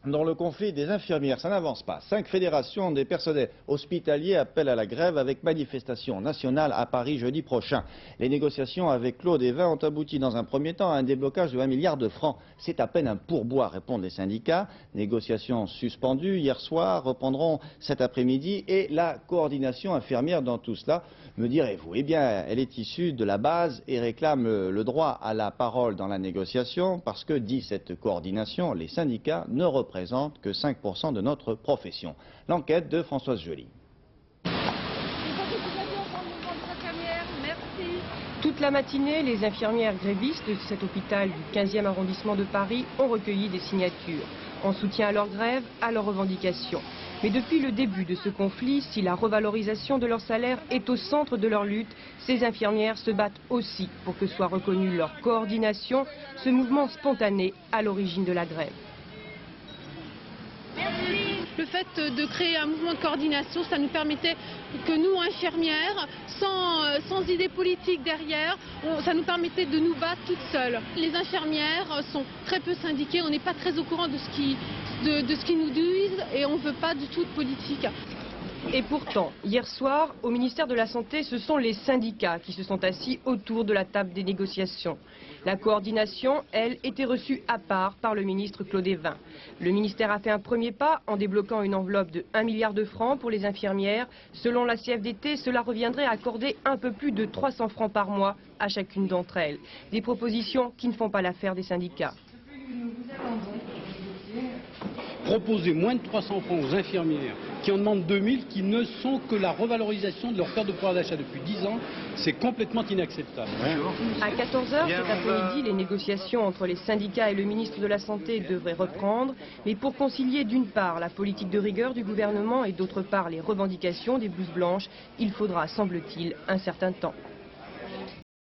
Dans le conflit des infirmières, ça n'avance pas. 5 fédérations des personnels hospitaliers appellent à la grève avec manifestation nationale à Paris jeudi prochain. Les négociations avec Claude Évin ont abouti dans un premier temps à un déblocage de 1 milliard de francs. C'est à peine un pourboire, répondent les syndicats. Négociations suspendues hier soir, reprendront cet après-midi. Et la coordination infirmière dans tout cela, me direz-vous? Eh bien, elle est issue de la base et réclame le droit à la parole dans la négociation parce que, dit cette coordination, les syndicats ne représentent que 5% de notre profession. L'enquête de Françoise Joly. Toute la matinée, les infirmières grévistes de cet hôpital du 15e arrondissement de Paris ont recueilli des signatures en soutien à leur grève, à leurs revendications. Mais depuis le début de ce conflit, si la revalorisation de leur salaire est au centre de leur lutte, ces infirmières se battent aussi pour que soit reconnue leur coordination, ce mouvement spontané à l'origine de la grève. Le fait de créer un mouvement de coordination, ça nous permettait que nous, infirmières, sans idée politique derrière, ça nous permettait de nous battre toutes seules. Les infirmières sont très peu syndiquées, on n'est pas très au courant de ce qui nous disent et on ne veut pas du tout de politique. Et pourtant, hier soir, au ministère de la Santé, ce sont les syndicats qui se sont assis autour de la table des négociations. La coordination, elle, était reçue à part par le ministre Claude Évin. Le ministère a fait un premier pas en débloquant une enveloppe de 1 milliard de francs pour les infirmières. Selon la CFDT, cela reviendrait à accorder un peu plus de 300 francs par mois à chacune d'entre elles. Des propositions qui ne font pas l'affaire des syndicats. Proposer moins de 300 francs aux infirmières qui en demandent 2000, qui ne sont que la revalorisation de leur perte de pouvoir d'achat depuis 10 ans, c'est complètement inacceptable. À 14h cet après-midi, les négociations entre les syndicats et le ministre de la Santé devraient reprendre. Mais pour concilier d'une part la politique de rigueur du gouvernement et d'autre part les revendications des blouses blanches, il faudra, semble-t-il, un certain temps.